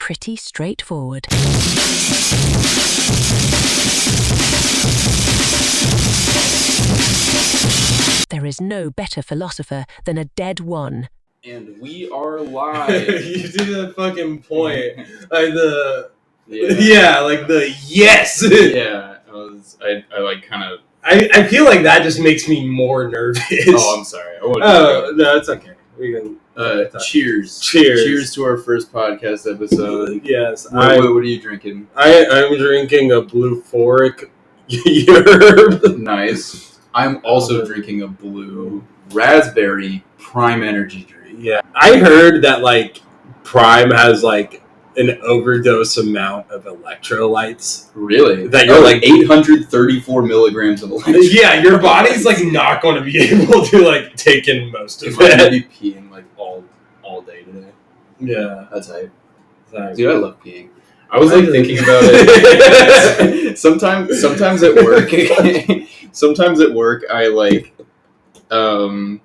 pretty straightforward. There is no better philosopher than a dead one. And we are live. You did that fucking point. Like the... Yeah, like the yes! Yeah, I like kind of... I feel like that just makes me more nervous. Oh, I'm sorry. No, it's okay. We can... Cheers. Cheers. Cheers to our first podcast episode. Yes. What are you drinking? I'm drinking a Blue Fork yerb. Nice. I'm also drinking a blue raspberry Prime energy drink. Yeah. I heard that, like, Prime has, like, an overdose amount of electrolytes. Really? That you're like 834 milligrams of electrolytes. Yeah, your body's, like, not going to be able to, like, take in most of it. I'm it. going to be peeing, like, all day today. Yeah. That's hype. Sorry. Dude, I love peeing. I was, like, thinking about it. Sometimes at work... Sometimes at work, I, like... when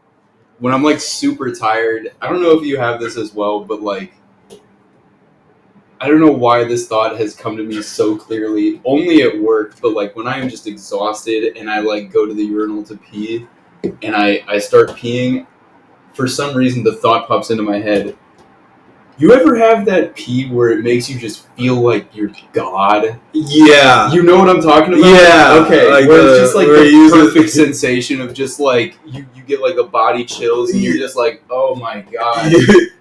I'm, like, super tired... I don't know if you have this as well, but, like... I don't know why this thought has come to me so clearly, only at work, but, like, when I am just exhausted and I, like, go to the urinal to pee, and I start peeing, for some reason the thought pops into my head, you ever have that pee where it makes you just feel like you're God? Yeah. You know what I'm talking about? Yeah. Okay. Like where it's just, like, the perfect it. Sensation of just, like, you get, like, the body chills, and you're just like, oh, my God.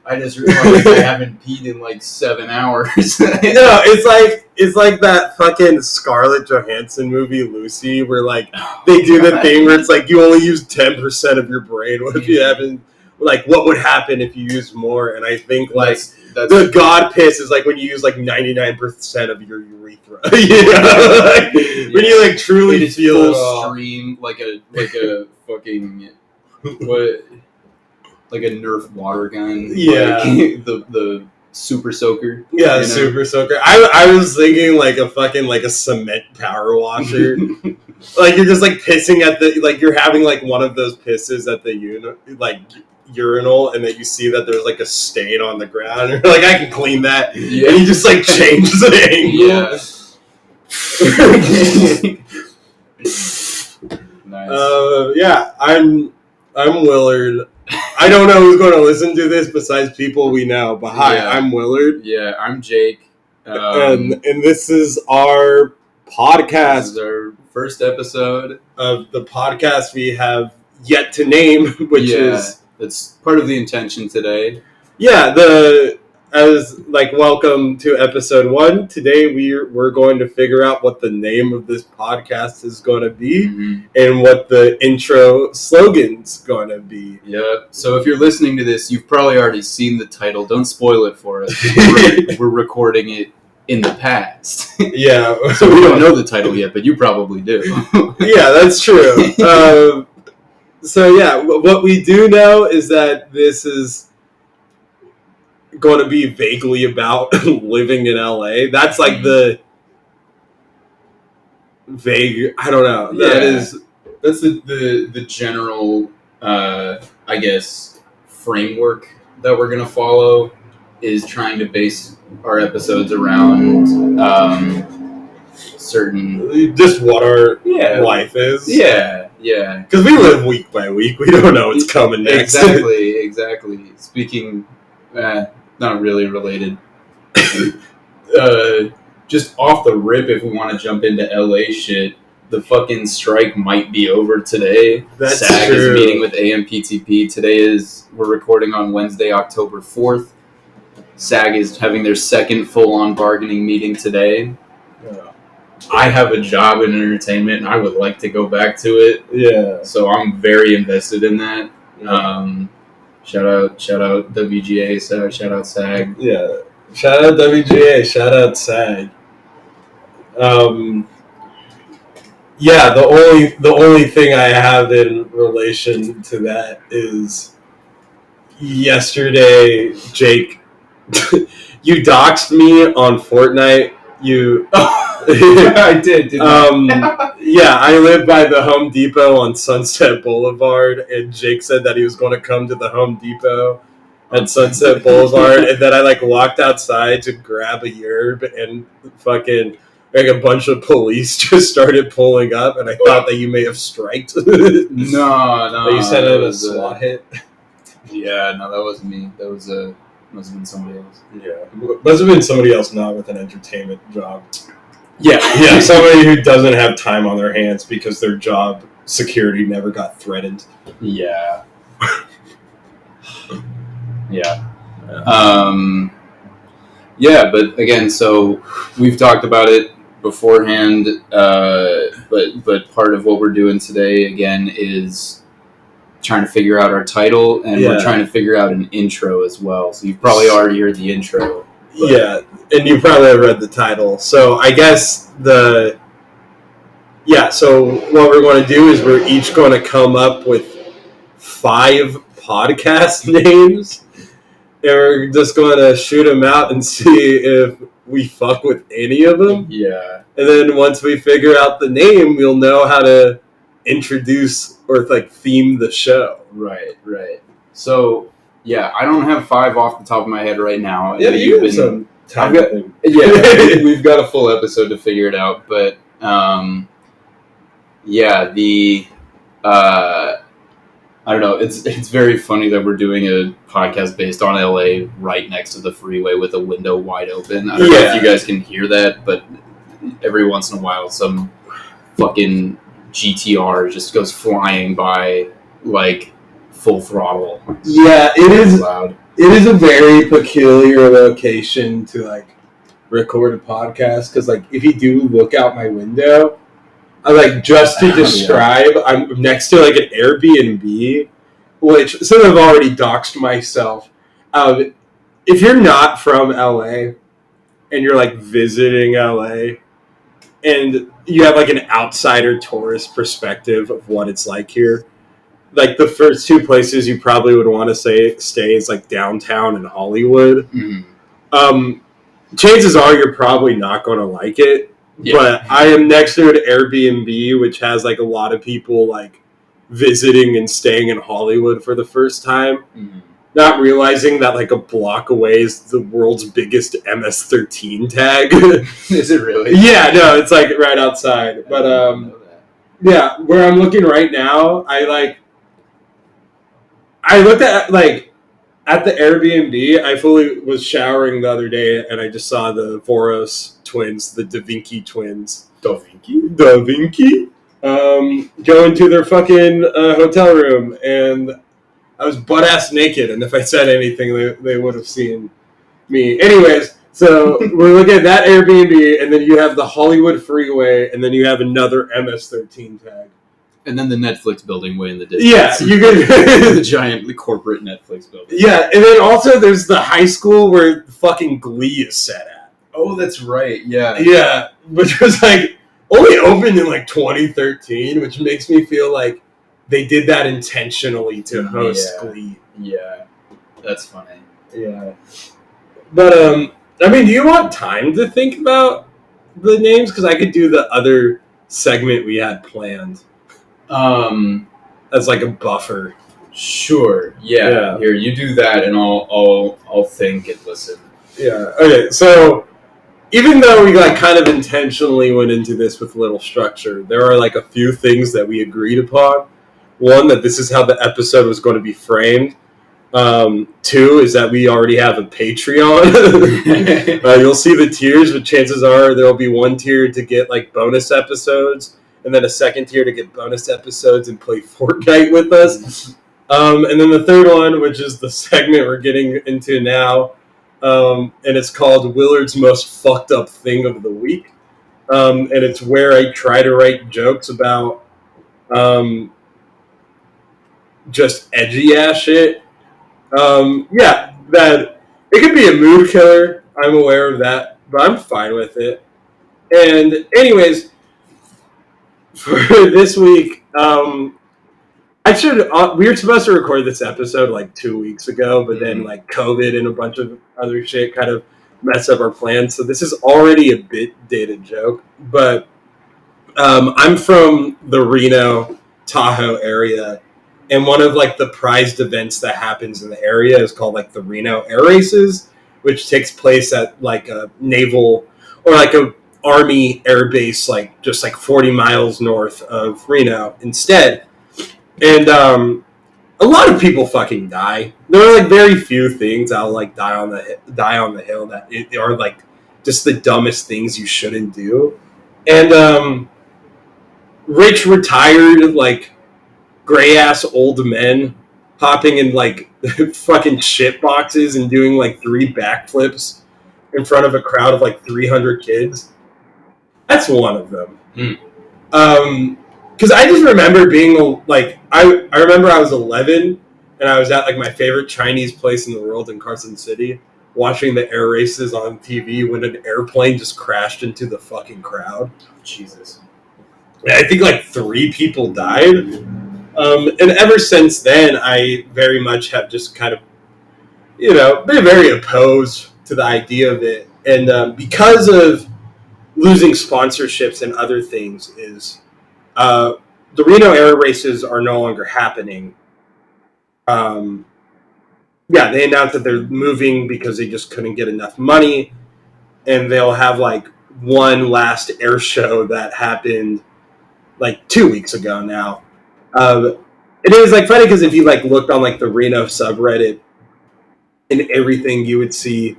I just realized I haven't peed in like 7 hours. No, it's like that fucking Scarlett Johansson movie Lucy, where like they do the thing where it's like you only use 10% of your brain. What if you haven't? Like, what would happen if you used more? And I think like that's the God piss is like when you use like 99% of your urethra. You know? Like, when you like truly feel full it all. stream, like a fucking what. Like a Nerf water gun. Yeah. Like the super soaker. Yeah, the super soaker. I was thinking like a fucking like a cement power washer. Like you're just like pissing at the like you're having like one of those pisses at the urinal and that you see that there's like a stain on the ground. You're like, I can clean that. Yeah. And you just like change the angle. Yeah. Nice. Yeah, I'm Willard. I don't know who's going to listen to this besides people we know, but hi, yeah. I'm Willard. Yeah, I'm Jake. And this is our podcast. This is our first episode of the podcast we have yet to name, which is... That's part of the intention today. Yeah, welcome to episode 1. Today we're going to figure out what the name of this podcast is going to be and what the intro slogan's going to be. Yep. So if you're listening to this, you've probably already seen the title. Don't spoil it for us. We're recording it in the past. Yeah. So we don't know the title yet, but you probably do. Yeah, that's true. So yeah, what we do know is that this is going to be vaguely about living in LA. That's like the vague. I don't know. That's the general, I guess, framework that we're gonna follow. Is trying to base our episodes around certain just what our life is. Yeah. Yeah. Because we live week by week. We don't know what's coming next. Exactly. Speaking. Not really related. Just off the rip, if we want to jump into LA shit, the fucking strike might be over today. That's SAG true. is meeting with AMPTP. We're recording on Wednesday, October 4th. SAG is having their second full-on bargaining meeting today. Yeah. I have a job in entertainment, and I would like to go back to it. Yeah. So I'm very invested in that. Yeah. Shout out WGA, shout out SAG. Yeah. Shout out WGA, shout out SAG. Yeah, the only thing I have in relation to that is yesterday, Jake, you doxed me on Fortnite. I did. Yeah, I live by the Home Depot on Sunset Boulevard, and Jake said that he was going to come to the Home Depot at Sunset Boulevard, and then I like walked outside to grab a yerb, and fucking like a bunch of police just started pulling up, and I thought that you may have striked. No. You sent out a SWAT hit. Yeah, no, that wasn't me. That was must have been somebody else. Yeah, must have been somebody else not with an entertainment job. Yeah, somebody who doesn't have time on their hands because their job security never got threatened. Yeah. Yeah. Yeah, but again, so we've talked about it beforehand, but part of what we're doing today again is trying to figure out our title, and we're trying to figure out an intro as well. So you've probably already heard the intro. But. Yeah, and you probably have read the title. So I guess so what we're going to do is we're each going to come up with 5 podcast names, and we're just going to shoot them out and see if we fuck with any of them. Yeah. And then once we figure out the name, we'll know how to introduce or like theme the show. Right. So yeah, I don't have 5 off the top of my head right now. Yeah, you've been some time. We've got a full episode to figure it out, but I don't know. It's very funny that we're doing a podcast based on LA right next to the freeway with a window wide open. I don't know if you guys can hear that, but every once in a while some fucking GTR just goes flying by like full throttle. Yeah, it is loud. It is a very peculiar location to like record a podcast because like if you do look out my window, I like just to describe, I'm next to like an Airbnb, which since I've already doxed myself. If you're not from LA and you're like visiting LA and you have like an outsider tourist perspective of what it's like here, like the first 2 places you probably would want to stay is like downtown and Hollywood. Mm-hmm. Chances are you're probably not going to like it, but I am next to an Airbnb which has like a lot of people like visiting and staying in Hollywood for the first time, not realizing that like a block away is the world's biggest MS-13 tag. Is it really? Yeah, no, it's like right outside. But yeah, where I'm looking right now, I looked at at the Airbnb. I fully was showering the other day, and I just saw the Voros twins, the Da Vinci twins. Da Vinci? Going to their fucking hotel room, and I was butt-ass naked, and if I said anything, they would have seen me. Anyways, so we're looking at that Airbnb, and then you have the Hollywood freeway, and then you have another MS-13 tag. And then the Netflix building way in the distance. Yeah, you could the giant corporate Netflix building. Yeah, and then also there's the high school where fucking Glee is set at. Oh, that's right. Yeah. Yeah, which was like only opened in like 2013, which makes me feel like they did that intentionally to host Glee. Yeah, that's funny. Yeah, but I mean, do you want time to think about the names? Because I could do the other segment we had planned. As like a buffer. Sure. Yeah. Here, you do that, and I'll think and listen. Yeah. Okay. So even though we like kind of intentionally went into this with little structure, there are like a few things that we agreed upon. One, that this is how the episode was going to be framed. 2 is that we already have a Patreon. You'll see the tiers, but chances are there'll be one tier to get like bonus episodes, and then a second tier to get bonus episodes and play Fortnite with us. And then the third one, which is the segment we're getting into now, and it's called Willard's Most Fucked Up Thing of the Week. And it's where I try to write jokes about just edgy ass shit. That it could be a mood killer. I'm aware of that, but I'm fine with it. And anyways, for this week, we were supposed to record this episode like 2 weeks ago, but then like COVID and a bunch of other shit kind of messed up our plans. So this is already a bit dated joke, but I'm from the Reno, Tahoe area, And one of like the prized events that happens in the area is called like the Reno Air Races, which takes place at like a naval or like a Army air base, like just like 40 miles north of Reno instead. And a lot of people fucking die. There are like very few things that'll like die on the hill that are like just the dumbest things you shouldn't do. And rich retired like gray ass old men hopping in like fucking shit boxes and doing like 3 backflips in front of a crowd of like 300 kids. That's one of them. Because I just remember being like, I remember I was 11 and I was at like my favorite Chinese place in the world in Carson City, watching the air races on TV when an airplane just crashed into the fucking crowd. Jesus. And I think like 3 people died. And ever since then, I very much have just kind of, been very opposed to the idea of it. And because of losing sponsorships and other things is the Reno air races are no longer happening. They announced that they're moving because they just couldn't get enough money, and they'll have like one last air show that happened like 2 weeks ago now. It was like funny because if you like looked on like the Reno subreddit and everything, you would see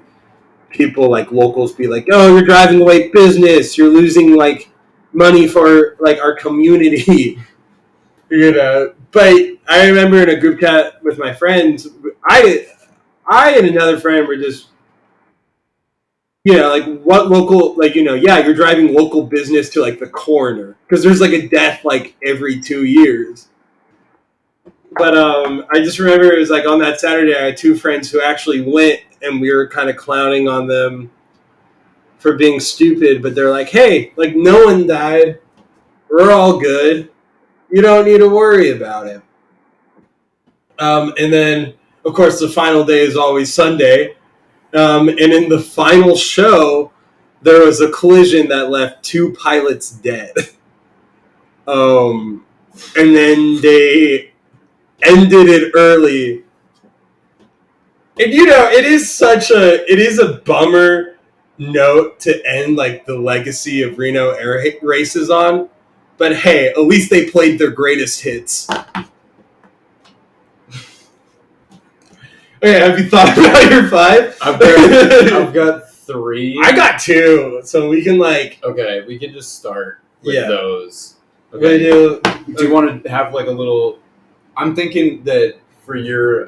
people like locals be like, "Oh, you're driving away business. You're losing like money for like our community." But I remember in a group chat with my friends, I and another friend were just, like what local, like, you're driving local business to like the coroner because there's like a death like every 2 years. But I just remember it was like on that Saturday, I had 2 friends who actually went, and we were kind of clowning on them for being stupid. But they're like, "Hey, like no one died. We're all good. You don't need to worry about it." And then, of course, the final day is always Sunday. And in the final show, there was a collision that left 2 pilots dead. And then they ended it early. And it is a bummer note to end like the legacy of Reno air races on. But hey, at least they played their greatest hits. Okay, have you thought about your 5? I've got 3. I got 2, so we can like. Okay, we can just start with those. Okay. Do you want to have like a little? I'm thinking that for your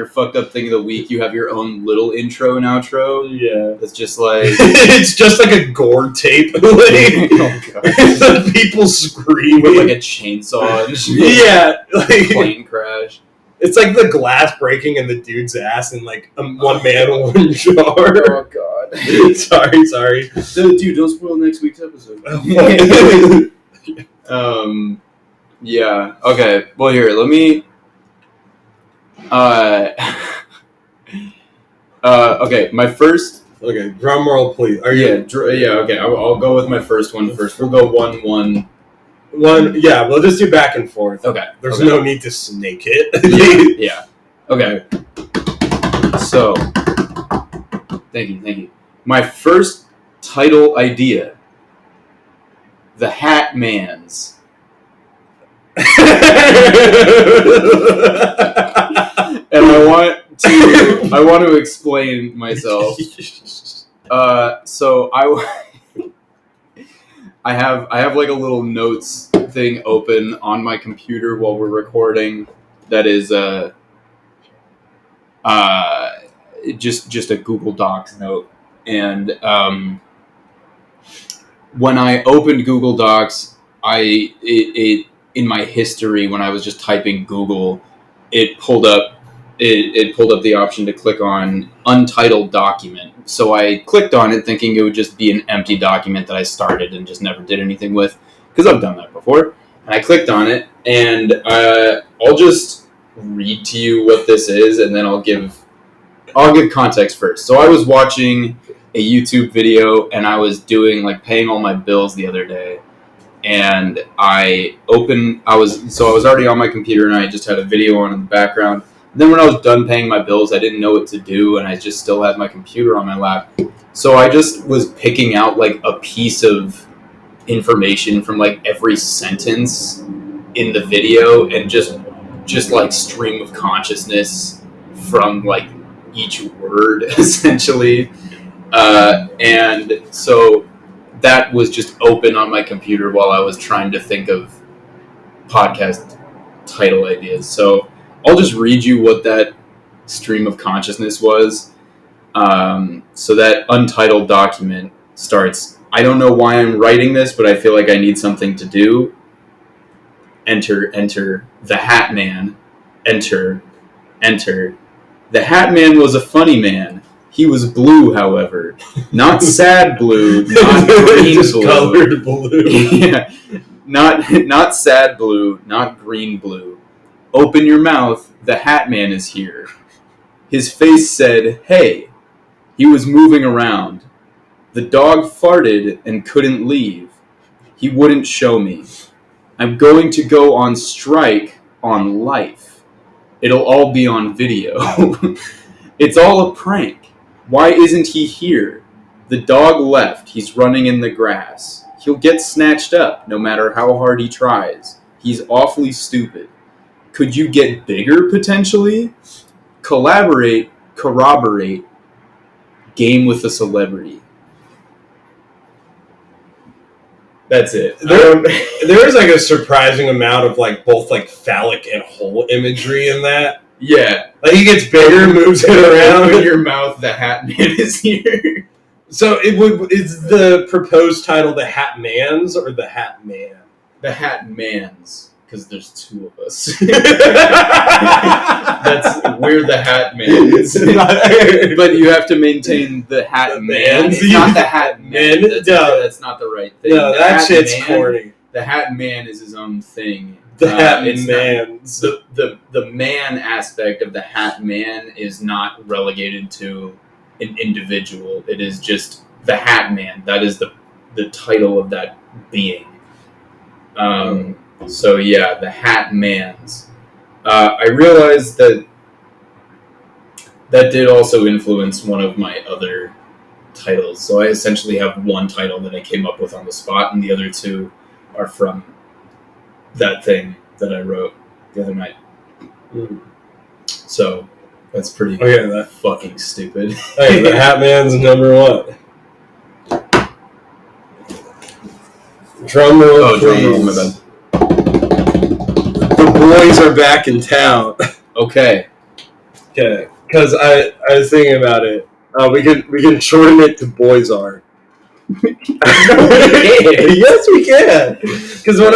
fucked up thing of the week, you have your own little intro and outro. Yeah, it's just like it's just like a gore tape. Like, the people screaming with like a chainsaw and like plane crash. It's like the glass breaking in the dude's ass and like one man, one jar. Oh god. sorry. Dude, don't spoil next week's episode. Yeah. Okay. Well, here, let me. Okay. My first. Okay. Drum roll, please. Are you? Yeah. Okay. I'll go with my first one first. We'll go 1-1. Yeah, we'll just do back and forth. Okay. There's no need to snake it. Yeah. Okay. So, thank you. My first title idea: The Hat Mans. And I want to explain myself. So I have like a little notes thing open on my computer while we're recording. That is just a Google Docs note. And when I opened Google Docs, it in my history when I was just typing Google, it pulled up the option to click on untitled document. So I clicked on it thinking it would just be an empty document that I started and just never did anything with, because I've done that before. And I clicked on it, and I'll just read to you what this is, and then I'll give context first. So I was watching a YouTube video, and I was doing like paying all my bills the other day, and I was already on my computer, and I just had a video on in the background. And then when I was done paying my bills, I didn't know what to do, and I just still had my computer on my lap. So I just was picking out like a piece of information from like every sentence in the video, and just like stream of consciousness from like each word essentially. And so that was just open on my computer while I was trying to think of podcast title ideas. So I'll just read you what that stream of consciousness was. So that untitled document starts, I don't know why I'm writing this, but I feel like I need something to do. Enter, the Hat Man. Enter. The Hat Man was a funny man. He was blue, however. Not sad blue, not green just blue. colored blue. Yeah. Not sad blue, not green blue. Open your mouth, the Hat Man is here. His face said, hey. He was moving around. The dog farted and couldn't leave. He wouldn't show me. I'm going to go on strike on life. It'll all be on video. It's all a prank. Why isn't he here? The dog left. He's running in the grass. He'll get snatched up no matter how hard he tries. He's awfully stupid. Could you get bigger, potentially? Collaborate, corroborate, game with a celebrity. That's it. There's like a surprising amount of like both like phallic and hole imagery in that. Yeah. Like he gets bigger, moves it around. In your mouth, the Hat Man is here. So is the proposed title the Hat Man's or the Hat Man? The Hat Man's, because there's two of us. We're the Hat Man's. But you have to maintain the Hat Man. It's not the Hat Man. That's not the right thing. No, that shit's corny. The Hat Man is his own thing. The Hat Man's. The man aspect of the Hat Man is not relegated to an individual. It is just the Hat Man. That is the title of that being. So yeah, the Hat Man's. I realized that did also influence one of my other titles. So I essentially have one title that I came up with on the spot, and the other two are from that thing that I wrote the other night. So that's pretty fucking stupid. Hey, the Hat Man's number one. Drum roll, please. Drum roll, my bad. The boys are back in town. Okay. Because I was thinking about it. We can shorten it to boys are. Yes, we can. Because what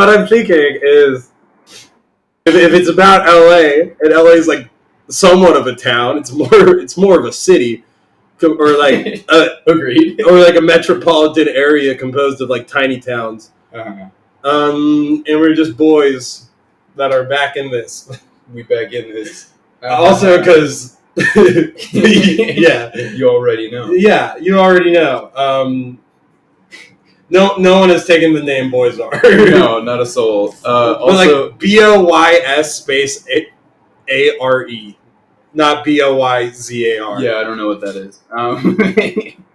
I'm thinking is, if it's about LA and LA is like somewhat of a town, it's more of a city, or like agreed, or like a metropolitan area composed of like tiny towns. Uh-huh. And we're just boys that are back in this. We back in this. Also, because yeah, you already know. Yeah, you already know. No one has taken the name Boys Are. No, not a soul. Also, like BOYS space ARE, not BOYZAR. Yeah, I don't know what that is.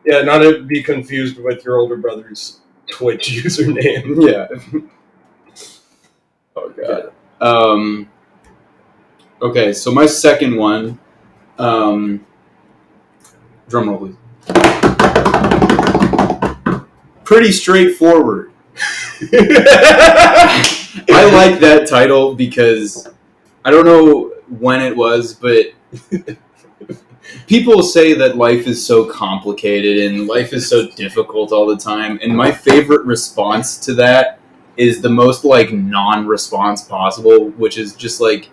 Yeah, not to be confused with your older brother's Twitch username. Yeah. Oh god. Okay, so my second one. Drum roll, please. Pretty straightforward. I like that title because I don't know when it was, but people say that life is so complicated and life is so difficult all the time, and my favorite response to that is the most like non-response possible, which is just like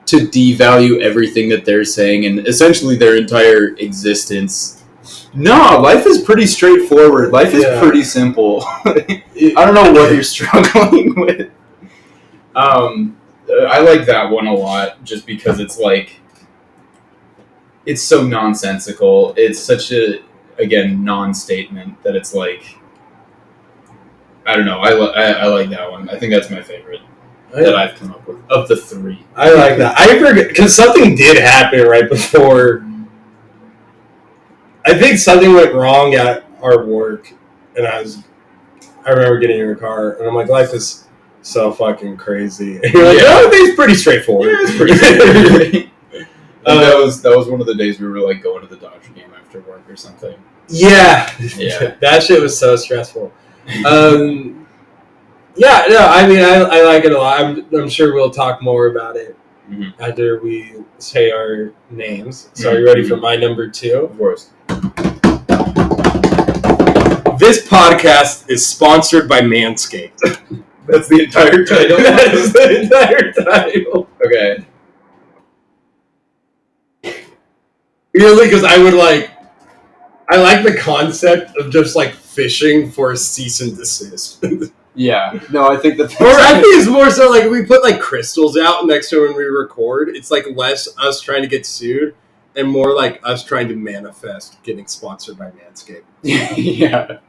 to devalue everything that they're saying and essentially their entire existence. No, life is pretty straightforward. Life is pretty simple. I don't know what you're struggling with. I like that one a lot just because it's like, it's so nonsensical. It's such a, again, non-statement that it's like, I don't know. I like that one. I think that's my favorite that I've come up with of the three. I like that. I forget because something did happen right before. I think something went wrong at our work, and I remember getting in a car, and I'm like, life is so fucking crazy. And you're like, oh, it's pretty straightforward. Yeah, it's pretty straightforward. That was one of the days we were like going to the Dodger game after work or something. Yeah. That shit was so stressful. Yeah, no, I mean, I like it a lot. I'm sure we'll talk more about it after we say our names. So are you ready for my number 2? Of course. This podcast is sponsored by Manscaped. That's the entire title. That is the entire title. Okay. Really, because I like the concept of just like fishing for a cease and desist. Yeah. No, I think that. Or I think it's more so like we put like crystals out next to when we record. It's like less us trying to get sued and more like us trying to manifest getting sponsored by Manscaped. Yeah.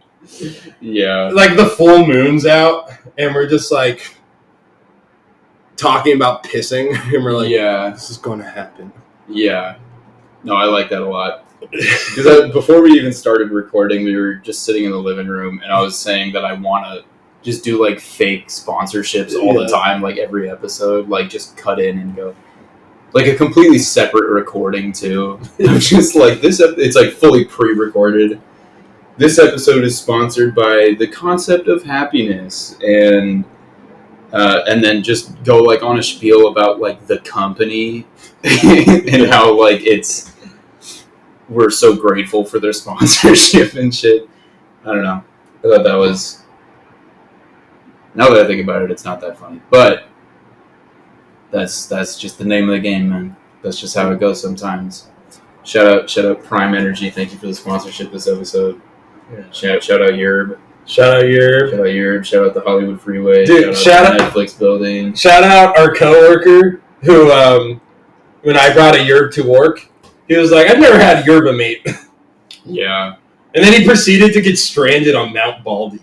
Yeah. Like the full moon's out and we're just like talking about pissing and we're like, yeah, this is going to happen. Yeah. No, I like that a lot. Because before we even started recording, we were just sitting in the living room and I was saying that I want to just do like fake sponsorships all the time, like every episode, like just cut in and go. Like a completely separate recording too. I'm just like it's like fully pre-recorded. This episode is sponsored by the concept of happiness, and then just go like on a spiel about like the company and how like we're so grateful for their sponsorship and shit. I don't know. I thought that was. Now that I think about it, it's not that funny, but that's just the name of the game, man. That's just how it goes sometimes. Shout out Prime Energy. Thank you for the sponsorship this episode. Yeah. Shout out Yerb. Shout out Yerb. Shout out the Hollywood Freeway. Dude, shout out the Netflix building. Shout out our coworker who, when I brought a Yerb to work, he was like, I've never had Yerba mate. Yeah. And then he proceeded to get stranded on Mount Baldy.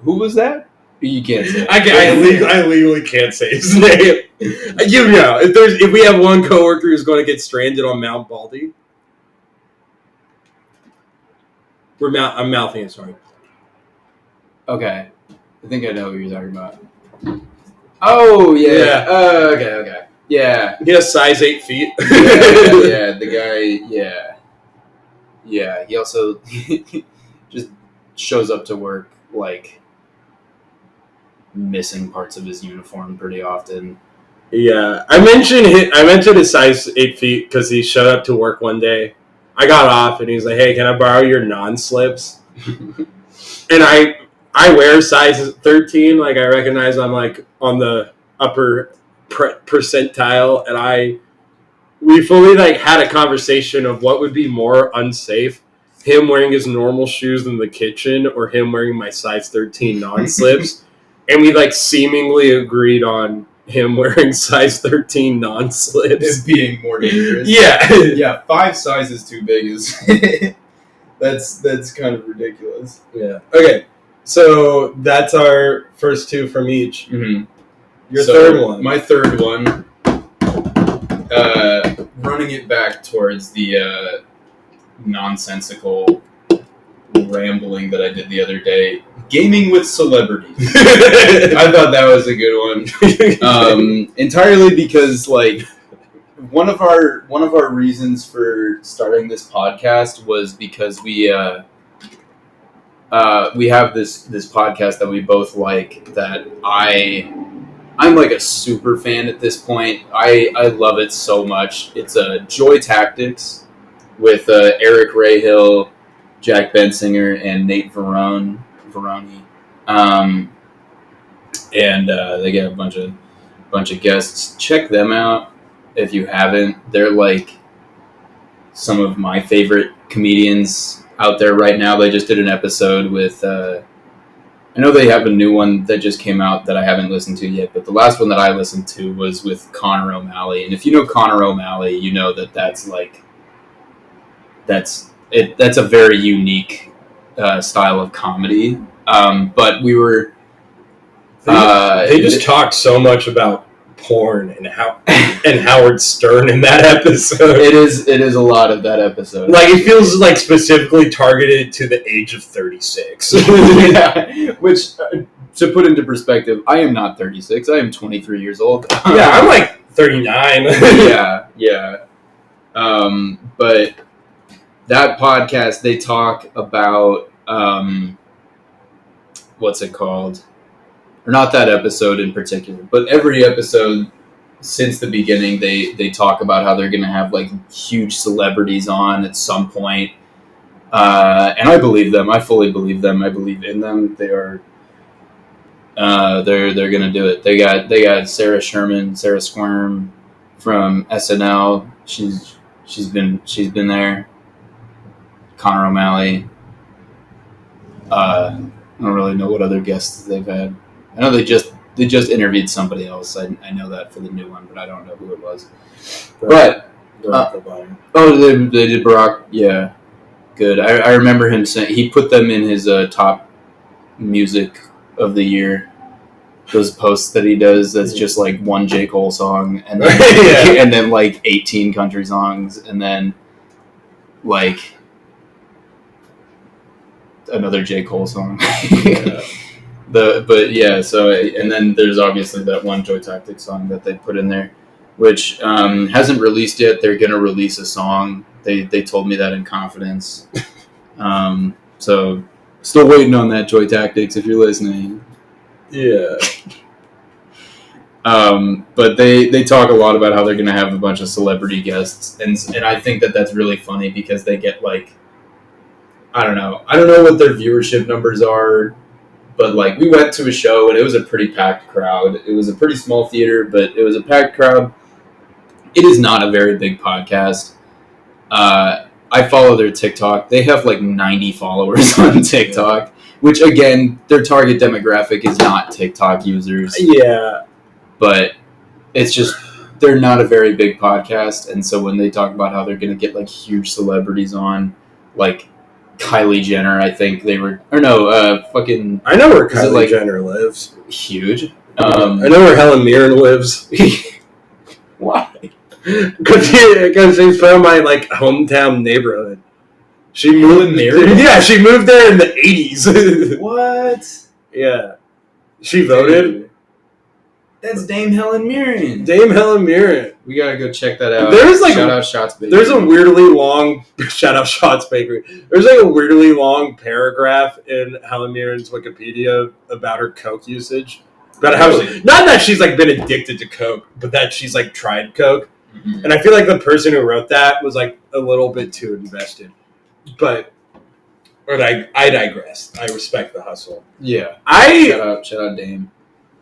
Who was that? You can't say. I legally can't say his name. You know, if we have one coworker who's going to get stranded on Mount Baldy, I'm mouthing it. Sorry. Okay, I think I know who you're talking about. Oh yeah. Okay. Yeah. He has size 8 feet. Yeah. The guy. Yeah. Yeah. He also just shows up to work like missing parts of his uniform pretty often. Yeah, I mentioned his size 8 feet because he showed up to work one day. I got off and he's like, "Hey, can I borrow your non-slips?" And I wear size 13. Like I recognize I'm like on the upper percentile, and we fully like had a conversation of what would be more unsafe: him wearing his normal shoes in the kitchen or him wearing my size 13 non-slips. And we like seemingly agreed on him wearing size 13 non-slips. It's being more dangerous. Yeah. Yeah, 5 sizes too big is that's kind of ridiculous. Yeah. Okay. So that's our first 2 from each. Mm-hmm. Your third one. My third one. Running it back towards the nonsensical rambling that I did the other day. Gaming with celebrities. I thought that was a good one. Entirely because like one of our reasons for starting this podcast was because we have this podcast that we both like that I'm like a super fan at this point. I love it so much. It's Joy Tactics with Eric Rahill, Jack Bensinger, and Nate Veroni. And they get a bunch of guests. Check them out if you haven't. They're like some of my favorite comedians out there right now. They just did an episode with I know they have a new one that just came out that I haven't listened to yet, but the last one that I listened to was with Connor O'Malley. And if you know Connor O'Malley, you know that's a very unique style of comedy. But we were. They just talked so much about porn and Howard Stern in that episode. It is a lot of that episode. Like, it feels like specifically targeted to the age of 36. Yeah, which, to put into perspective, I am not 36. I am 23 years old. Yeah, I'm like 39. yeah. But that podcast, they talk about what's it called? Or not that episode in particular, but every episode since the beginning, they talk about how they're going to have like huge celebrities on at some point. And I believe them. I fully believe them. I believe in them. They are. They're going to do it. They got Sarah Squirm from SNL. She's been there. Connor O'Malley. I don't really know what other guests they've had. I know they just interviewed somebody else. I know that for the new one, but I don't know who it was. Barack Obama. They did Barack. Yeah, good. I remember him saying he put them in his top music of the year. Those posts that he does, that's just like one J. Cole song, and then and then like 18 country songs, and then like another J. Cole song. And then there's obviously that one Joy Tactic song that they put in there, which hasn't released yet. They're gonna release a song. They told me that in confidence. So still waiting on that, Joy Tactics, if you're listening. Yeah. But they talk a lot about how they're gonna have a bunch of celebrity guests, and I think that's really funny because they get like, I don't know what their viewership numbers are. But, like, we went to a show, and it was a pretty packed crowd. It was a pretty small theater, but it was a packed crowd. It is not a very big podcast. I follow their TikTok. They have, like, 90 followers on TikTok, which, again, their target demographic is not TikTok users. Yeah. But it's just, they're not a very big podcast, and so when they talk about how they're going to get, like, huge celebrities on, like, Kylie Jenner, I think they were, or no, fucking. I know where Kylie Jenner lives. Huge. I know where Helen Mirren lives. Why? Because she's from my like hometown neighborhood. She moved there. Yeah, she moved there in the 80s. What? Yeah, she voted. That's Dame Helen Mirren. Dame Helen Mirren. We gotta go check that out. There's like shout out Shots Bakery. There's a weirdly long shout out Shots Bakery. There's like a weirdly long paragraph in Helen Mirren's Wikipedia about her coke usage. About how not that she's like been addicted to coke, but that she's like tried coke. Mm-hmm. And I feel like the person who wrote that was like a little bit too invested. But I digress. I respect the hustle. Yeah. Shout out Dame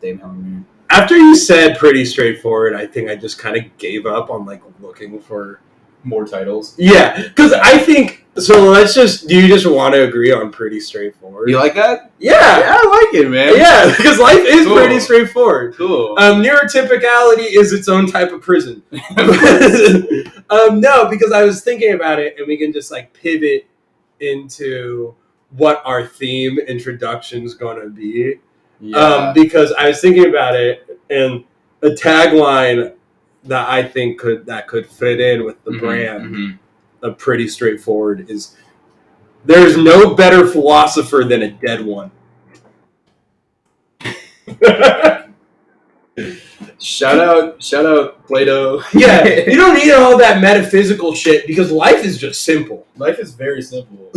Helen Mirren. After you said pretty straightforward, I think I just kind of gave up on like looking for more titles. Yeah, because I think so. Do you just want to agree on pretty straightforward? You like that? Yeah, I like it, man. Yeah, because life is pretty straightforward. Cool. Neurotypicality is its own type of prison. No, because I was thinking about it, and we can just like pivot into what our theme introduction's gonna be. Yeah. Because I was thinking about it, and a tagline that I think could fit in with the brand of pretty straightforward is, "There's no better philosopher than a dead one." Shout out Plato. Yeah, you don't need all that metaphysical shit because life is just simple. Life is very simple.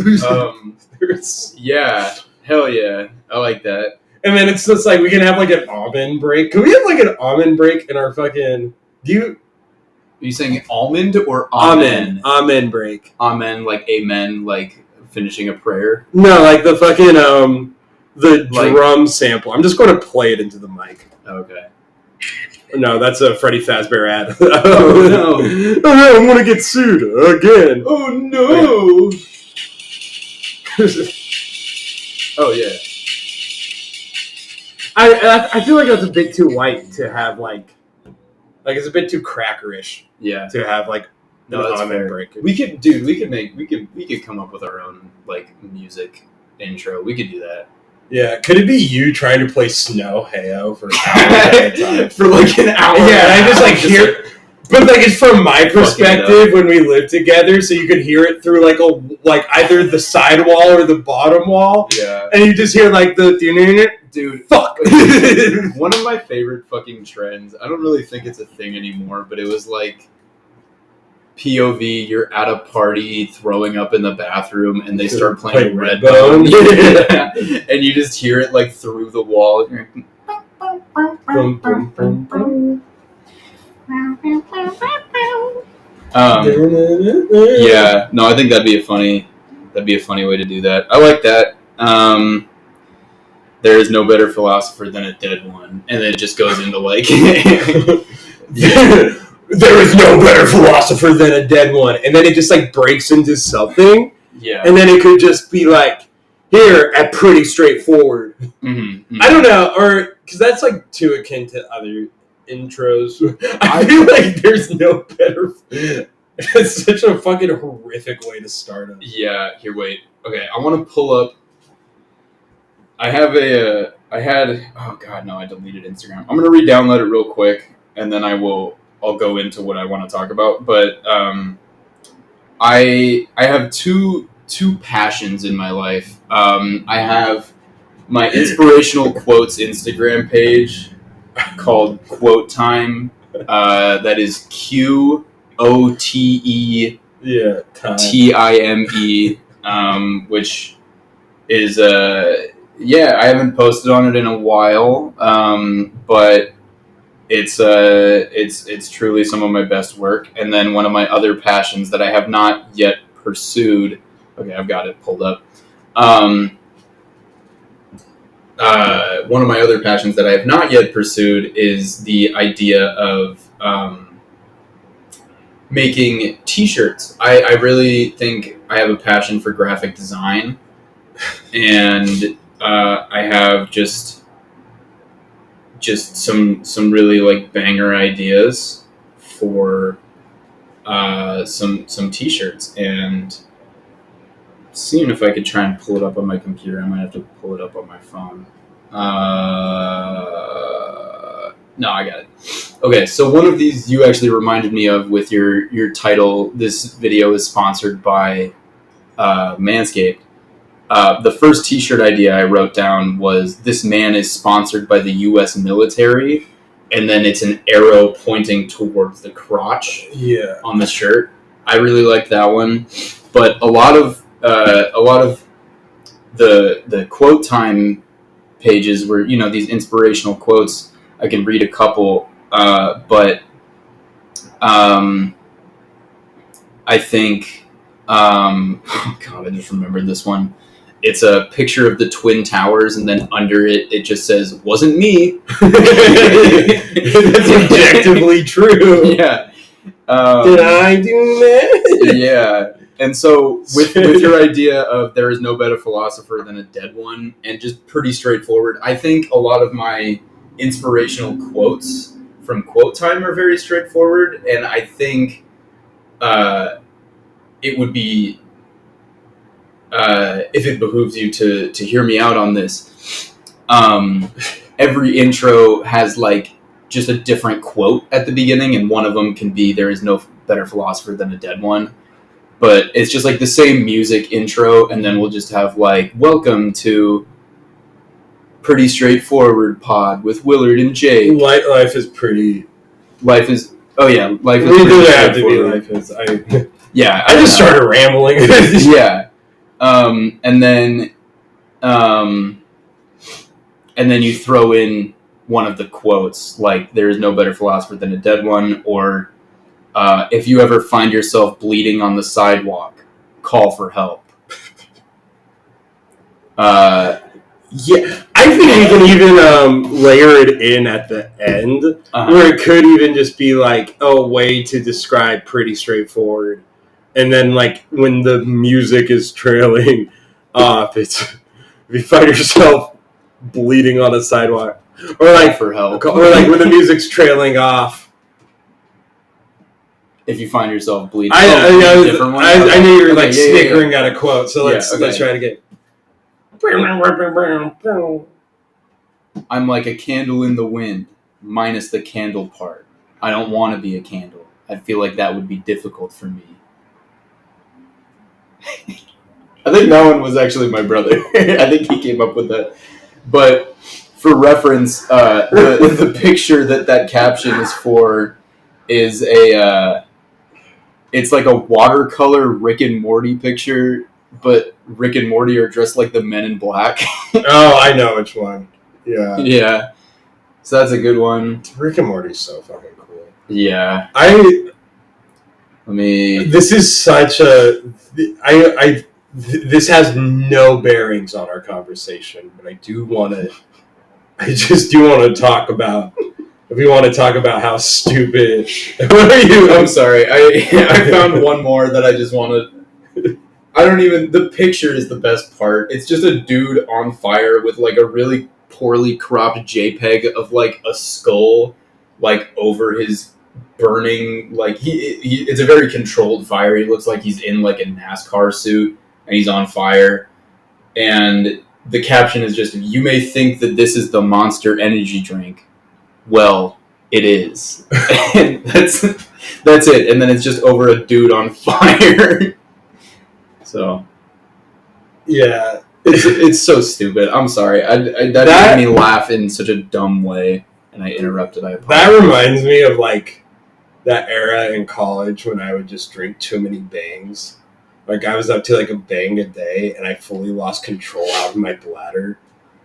Yeah, hell yeah, I like that. And then it's just like we can have like an almond break. Can we have like an almond break in our fucking? Are you saying almond or amen? Amen break. Amen, like amen, like finishing a prayer. No, like the fucking the drum sample. I'm just going to play it into the mic. Okay. No, that's a Freddy Fazbear ad. Oh no! Oh no! I'm gonna get sued again. Oh no! Oh yeah. I feel like that's a bit too white to have like it's a bit too crackerish. Yeah. To have like that's fair. Break. We could come up with our own like music intro. We could do that. Yeah, could it be you trying to play Snow Heyo for hours at a time? For like an hour. Yeah, and I just like hear, but like it's from my perspective when we lived together, so you could hear it through like either the side wall or the bottom wall. Yeah, and you just hear like the dude. Fuck. One of my favorite fucking trends. I don't really think it's a thing anymore, but it was like POV. You're at a party, throwing up in the bathroom, and they start playing Redbone. And you just hear it like through the wall. Boom, boom, boom, boom. Yeah, no, I think that'd be a funny way to do that. I like that. There is no better philosopher than a dead one, and then it just goes into like, there is no better philosopher than a dead one, and then it just like breaks into something. Yeah, and then it could just be like here at pretty straightforward. Mm-hmm. I don't know, or because that's like too akin to other intros. I feel like there's no better. It's such a fucking horrific way to start it. Yeah, here, wait. Okay, I want to pull up. I had. Oh god, no! I deleted Instagram. I'm gonna re-download it real quick, and then I'll go into what I want to talk about. But I have two passions in my life. I have my inspirational quotes Instagram page called Quote Time. That is QOTE TIME, which is I haven't posted on it in a while, but it's truly some of my best work. And then one of my other passions that I have not yet pursued. Okay, I've got it pulled up. One of my other passions that I have not yet pursued is the idea of making T-shirts. I really think I have a passion for graphic design, and I have just some really like banger ideas for some T-shirts, and seeing if I could try and pull it up on my computer. I might have to pull it up on my phone. No, I got it. Okay, so one of these you actually reminded me of with your title. This video is sponsored by Manscaped. The first T-shirt idea I wrote down was, "This man is sponsored by the U.S. military," and then it's an arrow pointing towards the crotch on the shirt. I really liked that one, but a lot of the Quote Time pages were, these inspirational quotes. I can read a couple, but I think oh god, I just remembered this one. It's a picture of the Twin Towers, and then under it, it just says, "Wasn't me." That's objectively true. Yeah. Did I do that? Yeah. And so with your idea of there is no better philosopher than a dead one, and just pretty straightforward, I think a lot of my inspirational quotes from Quote Time are very straightforward, and I think it would be, if it behooves you to hear me out on this, every intro has like just a different quote at the beginning, and one of them can be, "There is no better philosopher than a dead one." But it's just like the same music intro, and then we'll just have like, "Welcome to Pretty Straightforward Pod with Willard and Jake." Life is pretty. Life is. Oh yeah, life is. We pretty do have to be straightforward. life is. Yeah, I just started rambling. Yeah, and then you throw in one of the quotes, like, "There is no better philosopher than a dead one," or "If you ever find yourself bleeding on the sidewalk, call for help." Yeah, I think we can even layer it in at the end, where it could even just be like a way to describe pretty straightforward. And then, like, when the music is trailing off, it's, "If you find yourself bleeding on a sidewalk," or like for help, or like when the music's trailing off. If you find yourself bleeding, I knew you were like snickering at a quote, so let's try it again. I'm like a candle in the wind, minus the candle part. I don't want to be a candle. I feel like that would be difficult for me. I think that one was actually my brother. I think he came up with that. But for reference, the picture that caption is for is it's like a watercolor Rick and Morty picture, but Rick and Morty are dressed like the Men in Black. Oh, I know which one. Yeah. Yeah. So that's a good one. Rick and Morty's so fucking cool. Yeah. This is such a... This has no bearings on our conversation, but I just do want to talk about... If we want to talk about how stupid... What are you... I'm sorry. I found one more that I just want to... The picture is the best part. It's just a dude on fire with like a really poorly cropped JPEG of like a skull like over his burning, like it's a very controlled fire. He looks like he's in like a NASCAR suit and he's on fire. And the caption is just, "You may think that this is the Monster energy drink. Well, it is." And that's it. And then it's just over a dude on fire. So, yeah, it's so stupid. I'm sorry. That made me laugh in such a dumb way, and I interrupted. I apologize. That reminds me of like that era in college when I would just drink too many bangs. Like I was up to like a bang a day, and I fully lost control out of my bladder.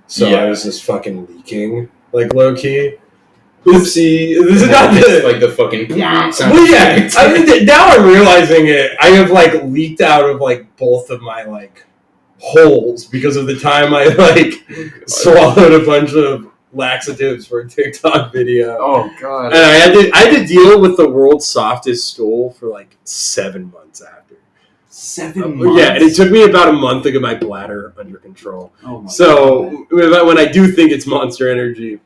So I was just fucking leaking, like low key. Oopsie! This is not like the fucking sound. Well, yeah. Now I'm realizing it. I have like leaked out of like both of my like holes because of the time I like swallowed a bunch of laxatives for a TikTok video. Oh god! And I had to deal with the world's softest stool for like 7 months after. 7 months. Yeah, and it took me about a month to get my bladder under control. Oh my god. When I do think it's Monster Energy.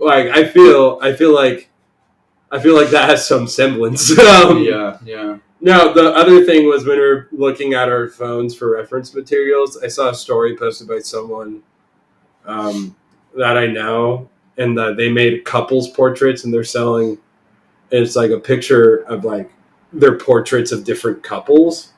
Like I feel like that has some semblance. Yeah. No, the other thing was when we were looking at our phones for reference materials, I saw a story posted by someone that I know, and they made couples portraits, and they're selling. And it's like a picture of like their portraits of different couples.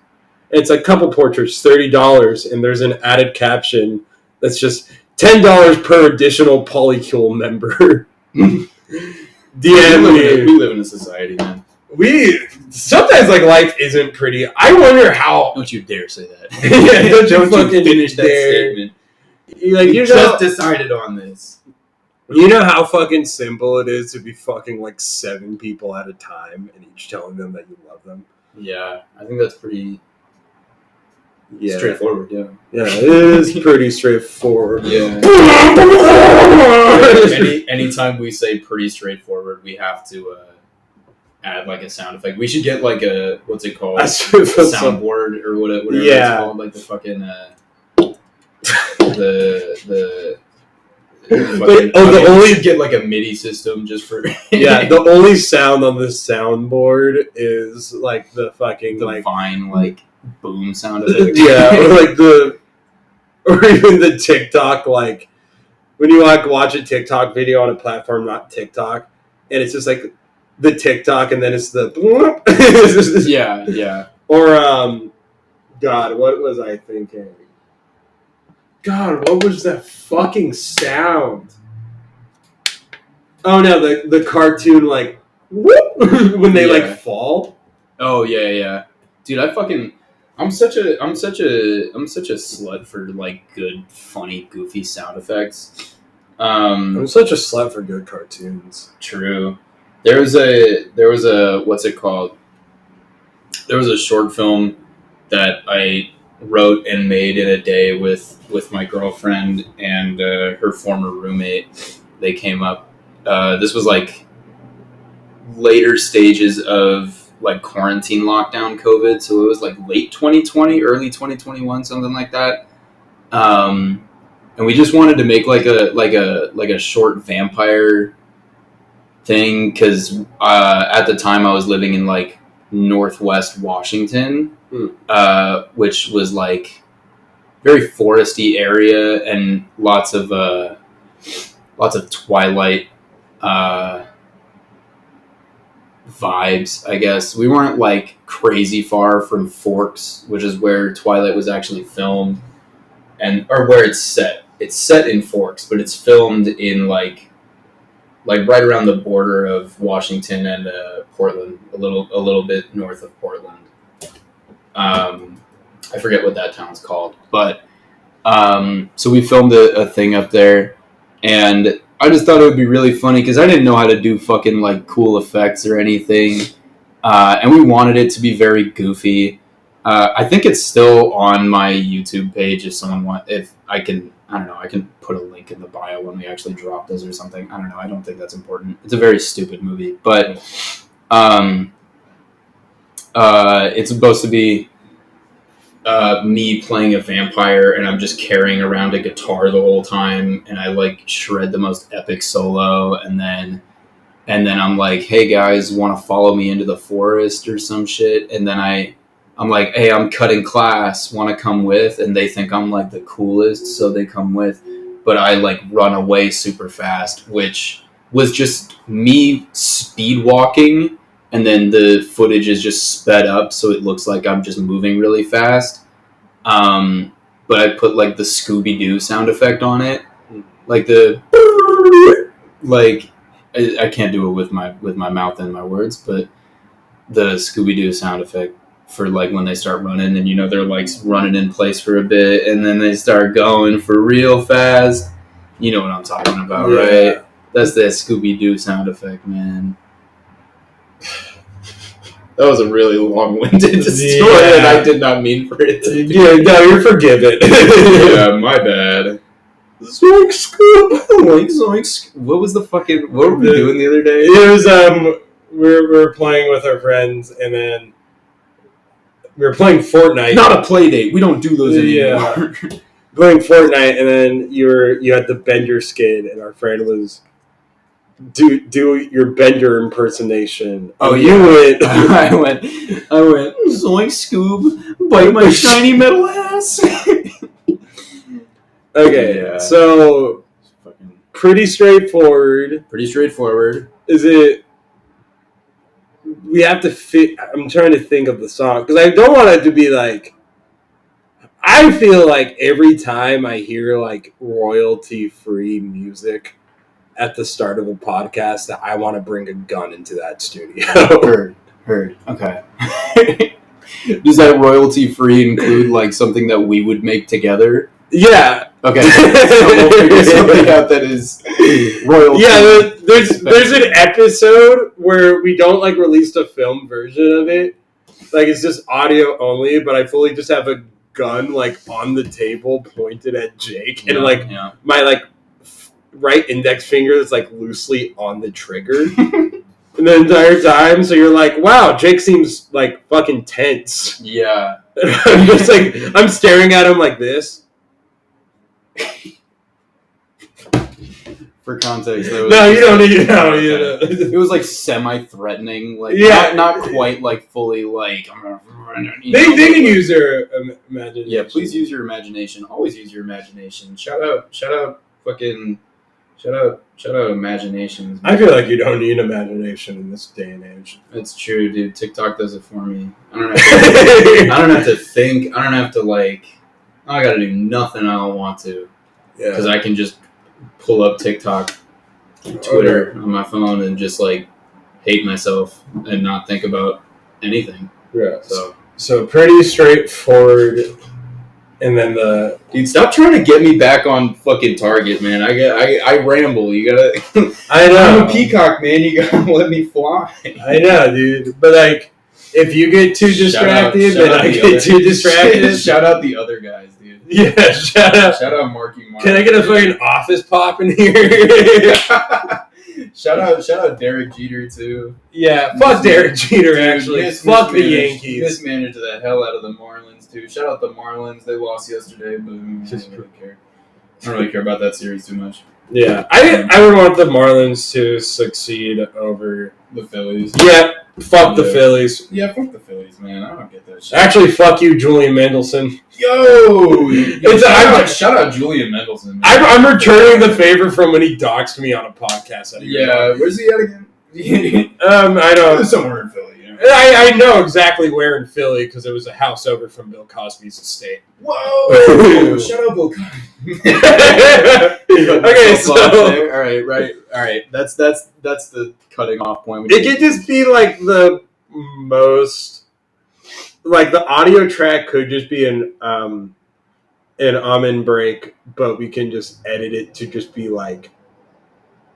It's like couple portraits, $30, and there's an added caption that's just $10 per additional polycule member. DM me. We live in a society, man. Sometimes like life isn't pretty. I wonder how. Don't you dare say that. Yeah, don't you fucking finish that statement. Like you just decided on this. You know how fucking simple it is to be fucking like 7 people at a time and each telling them that you love them. Yeah, I think that's pretty. Straightforward, yeah. Yeah, it is pretty straightforward. Yeah. Anytime we say pretty straightforward, we have to add like a sound effect. We should get like a, what's it called? A soundboard or whatever it's called. Like the fucking, only get like a MIDI system just for the only sound on the soundboard is like the fucking the fine like boom sound of it. Yeah, or even the TikTok, like when you like watch a TikTok video on a platform not TikTok, and it's just like the TikTok and then it's the yeah. Or God, what was I thinking? God, what was that fucking sound? Oh no, the cartoon like whoop when they like fall. Oh yeah. Dude, I'm such a slut for like good, funny, goofy sound effects. I'm such a slut for good cartoons. True. There was a what's it called? There was a short film that I wrote and made in a day with my girlfriend and her former roommate. They came up. This was like later stages of like quarantine lockdown COVID, so it was like late 2020, early 2021, something like that. And we just wanted to make like a short vampire thing because at the time I was living in like Northwest Washington, which was like very foresty area and lots of Twilight vibes, I guess. We weren't like crazy far from Forks, which is where Twilight was actually filmed, or where it's set. It's set in Forks, but it's filmed in like right around the border of Washington and Portland, a little bit north of Portland. I forget what that town's called, but so we filmed a thing up there, and I just thought it would be really funny because I didn't know how to do fucking like cool effects or anything, and we wanted it to be very goofy. I think it's still on my YouTube page if someone if I can. I don't know. I can put a link in the bio when we actually drop this or something. I don't know. I don't think that's important. It's a very stupid movie, but it's supposed to be me playing a vampire, and I'm just carrying around a guitar the whole time, and I like shred the most epic solo, and then I'm like, hey guys, want to follow me into the forest or some shit, and then I'm like, hey, I'm cutting class, want to come with? And they think I'm like the coolest, so they come with, but I like run away super fast, which was just me speed walking, and then the footage is just sped up so it looks like I'm just moving really fast. But I put like the Scooby-Doo sound effect on it, like the like I can't do it with my mouth and my words, but the Scooby-Doo sound effect for like when they start running, and they're like running in place for a bit and then they start going for real fast. You know what I'm talking about, right? That's that Scooby-Doo sound effect, man. That was a really long-winded story, and I did not mean for it to be. Yeah, no, you're forgiven. Yeah, my bad. Zoink, scoop. Zoink, zoink. What were we doing the other day? It was, we were playing with our friends, and then we were playing Fortnite. Not a play date. We don't do those anymore. Yeah. Playing Fortnite, and then you had the Bender skin, and our friend was do your Bender impersonation. Oh, you went. I went. Zoink, Scoob, bite my shiny metal ass. Okay, so pretty straightforward. Is it? We have to fit. I'm trying to think of the song because I don't want it to be like. I feel like every time I hear like royalty-free music at the start of a podcast, that I want to bring a gun into that studio. Heard. Okay. Does that royalty-free include like something that we would make together? Yeah. Okay. So we'll figure something out that is royalty. Yeah, there's an episode where we don't like release a film version of it. Like it's just audio only, but I fully just have a gun like on the table pointed at Jake, and my like right index finger is like loosely on the trigger. And the entire time, so you're like, wow, Jake seems like fucking tense. Yeah. I'm just like, I'm staring at him like this. For context, you don't need to know. It was like semi-threatening, like not quite like fully like. They can use their imagination. Yeah, please use your imagination. Always use your imagination. Shout out, imaginations. I feel like you don't need imagination in this day and age. It's true, dude. TikTok does it for me. I don't have to think. I don't have to like. I gotta do nothing I don't want to. Yeah. Because I can just pull up TikTok, Twitter on my phone and just like hate myself and not think about anything. Yeah. So pretty straightforward. And then dude, stop trying to get me back on fucking target, man. I ramble. You gotta. I know. I'm a peacock, man. You gotta let me fly. I know, dude. But like, if you get too distracted, then I get too distracted. Shout out the other guys, dude. Yeah, shout out Marky Mark. Can I get a fucking office pop in here? Shout out Derek Jeter too. Yeah, fuck Derek Jeter. Actually, fuck the Yankees. Mismanaged the hell out of the Marlins too. Shout out the Marlins. They lost yesterday, but I don't really care. I don't really care about that series too much. Yeah, I would want the Marlins to succeed over the Phillies. Yeah, Fuck the Phillies. Yeah, fuck the Phillies, man. I don't get that shit. Actually, fuck you, Julian Mendelson. Shout out Julian Mendelson. Man. I'm returning the favor from when he doxed me on a podcast. Yeah, where's he at again? I don't. Somewhere in Philly. I know exactly where in Philly because it was a house over from Bill Cosby's estate. Whoa! Shut up, Bill Cosby. Okay, so all right. That's the cutting off point. It could just be like the most, like the audio track could just be an almond break, but we can just edit it to just be like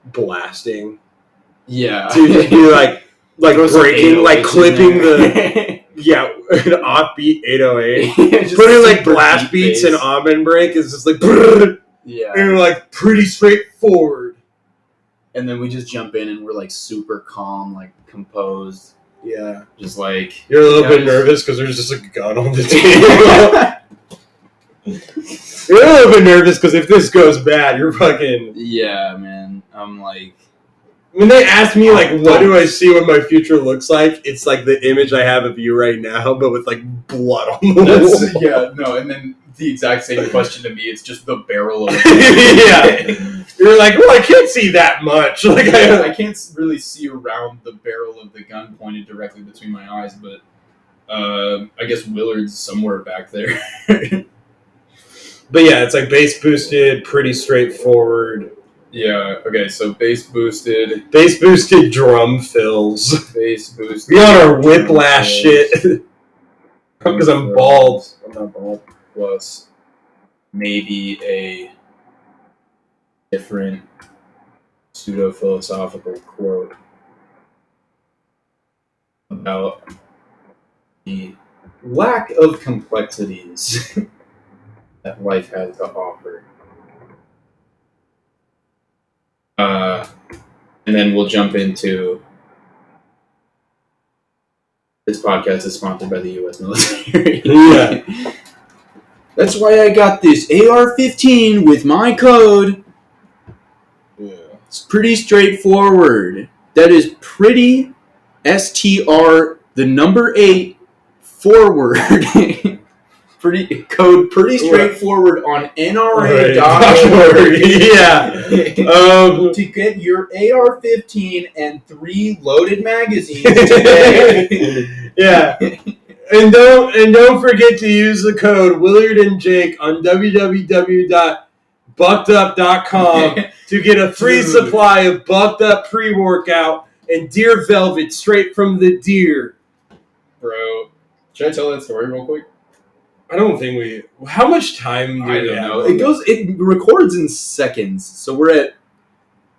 blasting. Yeah, to just be like breaking, like clipping the an offbeat 808, putting like blast beats and almond break is just like and like pretty straightforward. And then we just jump in and we're like super calm, like composed. Yeah, just like you're a little bit nervous because there's just a gun on the table. You're a little bit nervous because if this goes bad, you're fucking. Yeah, man. I'm like. When they ask me, like, what do I see what my future looks like, it's like the image I have of you right now, but with, like, blood on the wall. Yeah, no, and then the exact same question to me, it's just the barrel of a gun. Yeah. You're like, well, I can't see that much. Like, I can't really see around the barrel of the gun pointed directly between my eyes, but I guess Willard's somewhere back there. But yeah, it's like bass boosted, pretty straightforward. Yeah, okay, so bass boosted drum fills. Bass boosted. We on our whiplash shit. Because I'm bald. I'm not bald. Plus, maybe a different pseudo-philosophical quote about the lack of complexities that life has to offer. And then we'll jump into this podcast is sponsored by the U.S. military. Yeah. That's why I got this AR-15 with my code. Yeah. It's pretty straightforward. That is pretty STR the number 8 forward. Pretty straightforward on NRA.org. Yeah. To get your AR-15 and 3 loaded magazines today. Yeah. And don't forget to use the code Willard and Jake on www.buckedup.com to get a free supply of Bucked Up pre-workout and deer velvet straight from the deer. Bro, should I tell that story real quick? I don't think we. How much time do I we don't have? know. It records in seconds, so we're at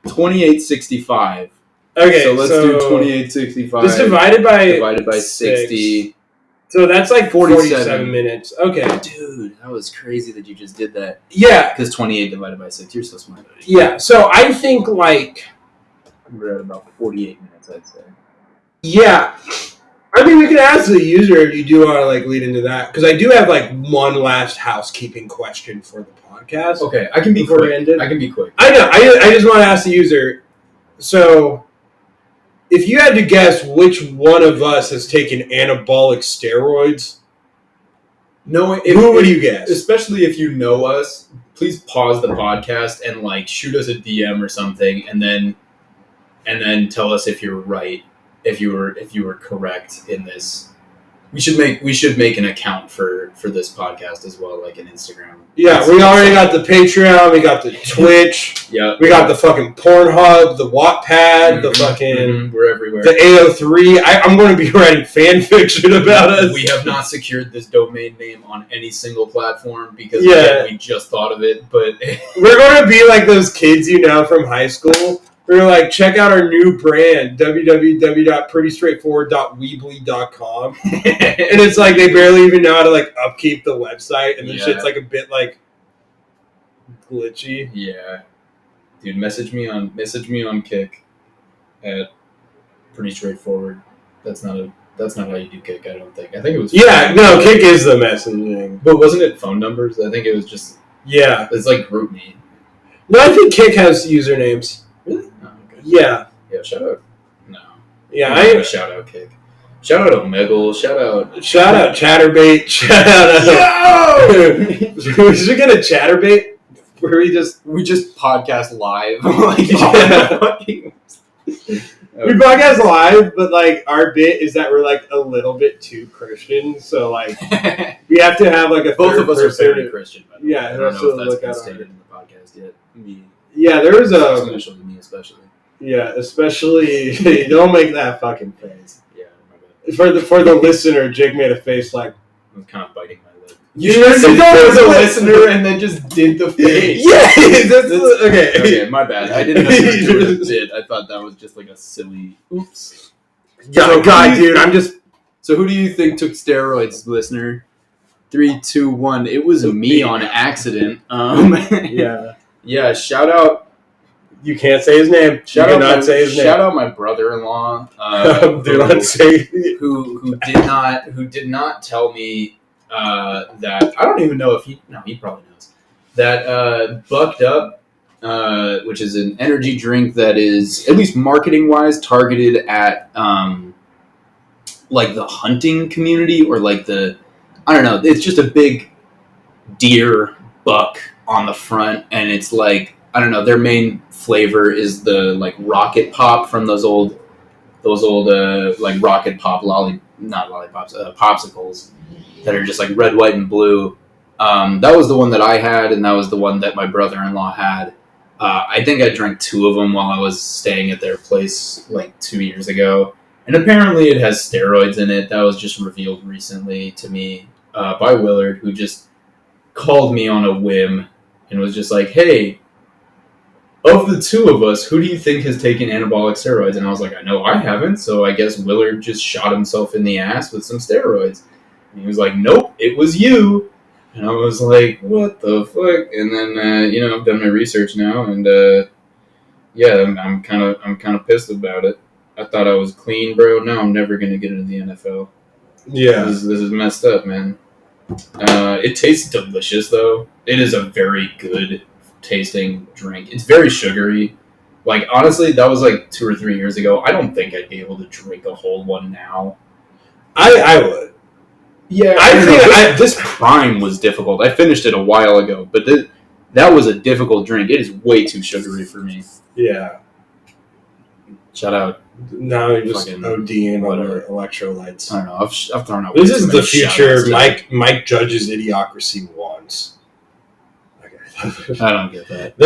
2865. Okay, so let's do 2865. Just divided by 60. So that's like 47 minutes. Okay. Dude, that was crazy that you just did that. Yeah. Because 28 divided by 6, you're so smart. Yeah, so I think like. We're at about 48 minutes, I'd say. Yeah. I mean, we can ask the user if you do want to like lead into that because I do have like one last housekeeping question for the podcast. Okay, I can be quick. I can be quick. I know. I just want to ask the user. So, if you had to guess which one of us has taken anabolic steroids, who would you guess? Especially if you know us, please pause the podcast and like shoot us a DM or something, and then tell us if you're right. If you were correct in this, we should make an account for this podcast as well, like an Instagram. Yeah, we already got the Patreon, we got the Twitch, we got the fucking Pornhub, the Wattpad, the fucking we're everywhere. The AO3. I'm going to be writing fan fiction about us. We have not secured this domain name on any single platform because again, we just thought of it, but we're going to be like those kids from high school. We're like, check out our new brand, www.prettystraightforward.weebly.com. And it's like they barely even know how to like upkeep the website, and the shit's like a bit like glitchy. Yeah, dude, message me on Kick at Pretty Straightforward. That's not how you do Kick. I don't think. I think it was. Yeah, no, Kick is the messaging, but wasn't it phone numbers? I think it was just. Yeah, it's like GroupMe. No, I think Kick has usernames. Really? Oh, okay. Yeah. Yeah, shout out. No. Yeah, I have a shout out kick. Shout out Omegle. Shout out Chatterbait. Shout out. Yo! We should get a Chatterbait where we just podcast live. We podcast live, but like our bit is that we're like a little bit too Christian, so like we have to have like a both of us are very Christian. By the way. Yeah, I don't know if that's been stated in the podcast yet. Me, yeah, there was especially me, especially. Yeah, especially don't make that fucking face. Yeah, my bad. For the listener, Jake made a face like I was kind of biting my lip. You said for the listener and then just did the face. Yeah, that's okay. Okay, my bad. I didn't know you did. I thought that was just like a silly oops. Yeah, so God, dude, I'm just. So who do you think took steroids, listener? 3, 2, 1. It was me on accident. Yeah. Shout out. You can't say his name. Shout out my brother-in-law. Do not say who did not tell me that I don't even know if he probably knows that Bucked Up, which is an energy drink that is at least marketing wise targeted at like the hunting community or like I don't know, it's just a big deer buck on the front and it's like I don't know, their main flavor is the like rocket pop from those old like rocket pop popsicles that are just like red, white, and blue. That was the one that I had, and that was the one that my brother-in-law had. I think I drank 2 of them while I was staying at their place like 2 years ago. And apparently it has steroids in it. That was just revealed recently to me by Willard, who just called me on a whim and was just like, hey, of the 2 of us, who do you think has taken anabolic steroids? And I was like, I know I haven't, so I guess Willard just shot himself in the ass with some steroids. And he was like, nope, it was you. And I was like, what the fuck? And then, I've done my research now, and I'm kind of pissed about it. I thought I was clean, bro. Now I'm never gonna get into the NFL. Yeah, this is messed up, man. It tastes delicious, though. It is a very good tasting drink. It's very sugary. Like, honestly, that was like 2 or 3 years ago. I don't think I'd be able to drink a whole one now. I would. Yeah, I think this Prime was difficult. I finished it a while ago, but that was a difficult drink. It is way too sugary for me. Yeah. Shout out. Now you're just ODing on our electrolytes. I don't know. I've thrown out. This is the future Mike Judge's Idiocracy wants. Okay. I don't get that.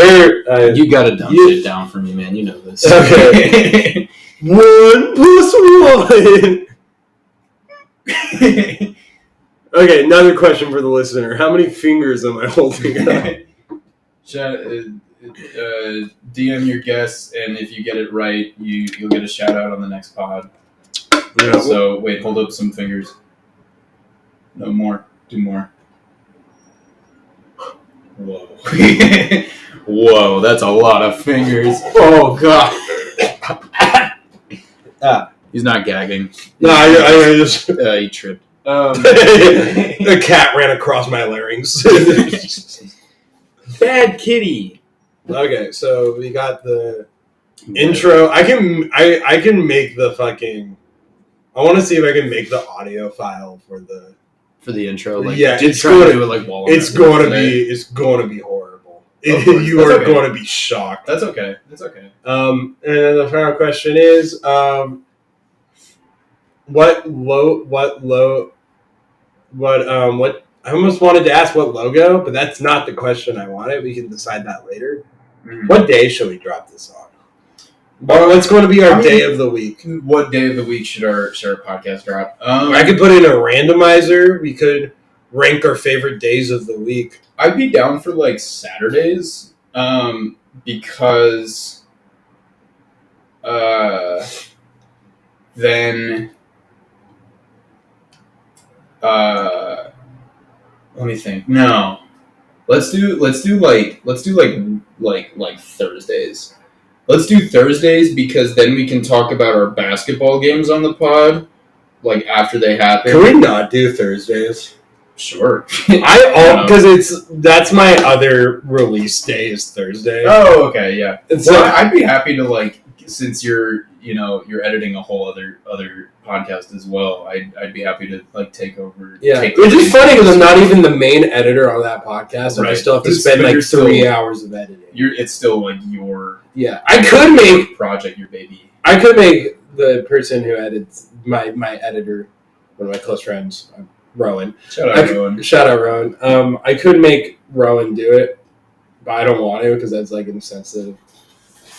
You got to dumb shit down for me, man. You know this. Okay. 1 + 1. Okay, another question for the listener. How many fingers am I holding up? DM your guess, and if you get it right, you'll get a shout out on the next pod. Yeah. So wait, hold up some fingers. No more. 2 more. Whoa. Whoa, that's a lot of fingers. Oh god. He's not gagging. No, I just he tripped. The cat ran across my larynx. Bad kitty. Okay, so we got the intro. I can make the fucking. I want to see if I can make the audio file for the intro. Like, yeah, it's going to do it like while it's going to be horrible. You are going to be shocked. That's okay. And then the final question is, what I almost wanted to ask what logo, but that's not the question I wanted. We can decide that later. Mm-hmm. What day should we drop this on? What's going to be our day of the week? What day of the week should our podcast drop? I could put in a randomizer. We could rank our favorite days of the week. I'd be down for like Saturdays, because then let me think. No, let's do like Thursdays. Let's do Thursdays because then we can talk about our basketball games on the pod, like after they happen. Can we not do Thursdays? Sure. Because that's my other release day is Thursday. Oh, okay, yeah. And so I'd be happy to like since you're editing a whole other podcast as well, I'd be happy to like take over. Yeah, which is funny because I'm not even the main editor on that podcast. I still have to spend like 3 hours of editing. It's still like your I could make project, your baby. I could make the person who edits my editor, one of my close friends, Rowan. Shout out Rowan. I could make Rowan do it, but I don't want to because that's like insensitive.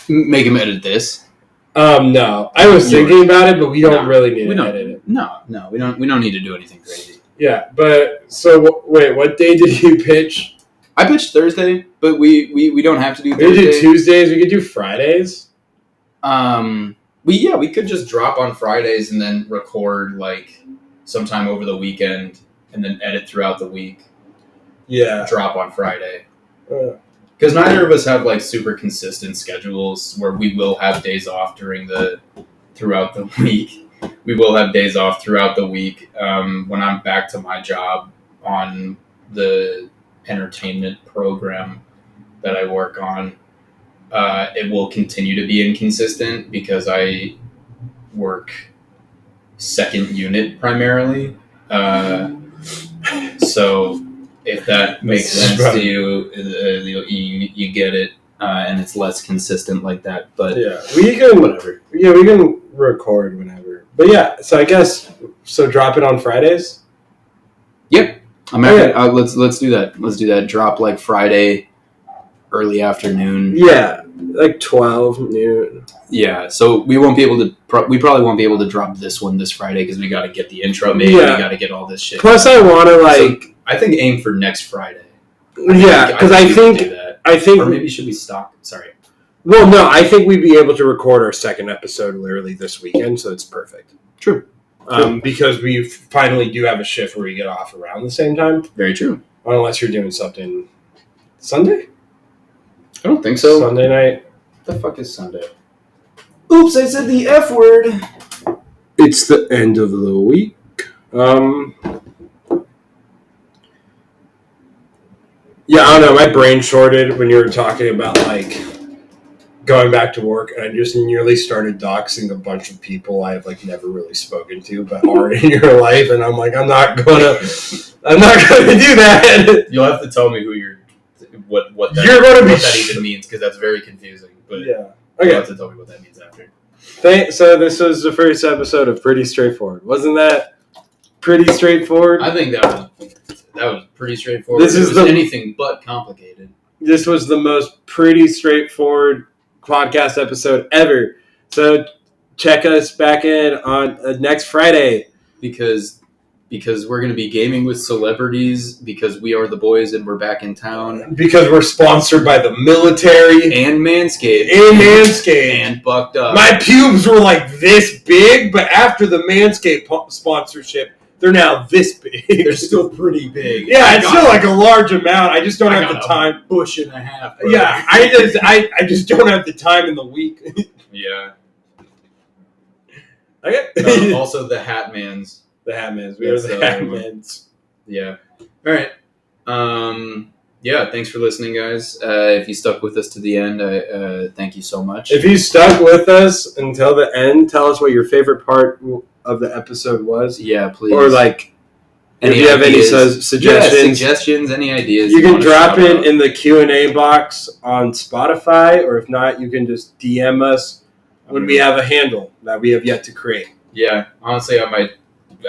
Make him edit this. No, I was thinking about it, but we don't really need to edit it. No, we don't need to do anything crazy. Yeah, but so wait, what day did you pitch? I pitched Thursday, but we don't have to do Thursday. We could do Tuesdays. We could do Fridays. We could just drop on Fridays and then record like sometime over the weekend and then edit throughout the week. Yeah, drop on Friday. Because neither of us have like super consistent schedules where we will have days off throughout the week. We will have days off throughout the week when I'm back to my job on the entertainment program that I work on. It will continue to be inconsistent because I work second unit primarily. So if that makes sense to you, you get it, and it's less consistent like that. But we can whatever. Yeah, we can record whenever. But yeah, so I guess drop it on Fridays. Yep, I'm happy. Let's do that. Let's do that. Drop like Friday, early afternoon. Yeah, like 12 noon. Yeah, so we won't be able to. We probably won't be able to drop this one this Friday because we got to get the intro made. Yeah. We got to get all this shit. Plus, I want to like. So, I think aim for next Friday. Yeah, because I think or maybe should we stop? Sorry. Well, no, I think we'd be able to record our second episode literally this weekend, so it's perfect. True. Because we finally do have a shift where we get off around the same time. Very true. Unless you're doing something Sunday? I don't think so. Sunday night? What the fuck is Sunday? Oops, I said the F word. It's the end of the week. Yeah, I don't know. My brain shorted when you were talking about, like, going back to work, and I just nearly started doxing a bunch of people I have, like, never really spoken to but are in your life, and I'm like, I'm not gonna do that. You'll have to tell me who what that even means, because that's very confusing. But yeah, okay. You'll have to tell me what that means after. So this was the first episode of Pretty Straightforward. Wasn't that pretty straightforward? I think that was pretty straightforward. This is anything but complicated. This was the most pretty straightforward podcast episode ever. So check us back in on next Friday. Because we're going to be gaming with celebrities, because we are the boys and we're back in town. Because we're sponsored by the military. And Manscaped. And Bucked Up. My pubes were like this big, but after the Manscaped sponsorship, they're now this big. They're still pretty big. Yeah, it's still like a large amount. I just don't have the time. Bush and a half. Bro. Yeah, I just don't have the time in the week. Yeah. Okay. Also, the Hatmans. The Hatmans. We are the Hatmans. Yeah. All right. Yeah, thanks for listening, guys. If you stuck with us to the end, thank you so much. If you stuck with us until the end, tell us what your favorite part of the episode was. Yeah, please. Or like, if you have any suggestions, any ideas. You can drop it in the Q&A box on Spotify, or if not, you can just DM us when we have a handle that we have yet to create. Yeah, honestly, I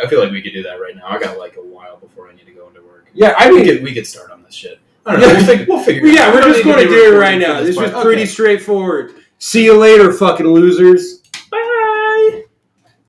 feel like we could do that right now. I got like a while before I need to go into work. Yeah, we could start on this shit. I don't know. We'll figure it out. Yeah, we're just going to do it right now. This was pretty straightforward. See you later, fucking losers.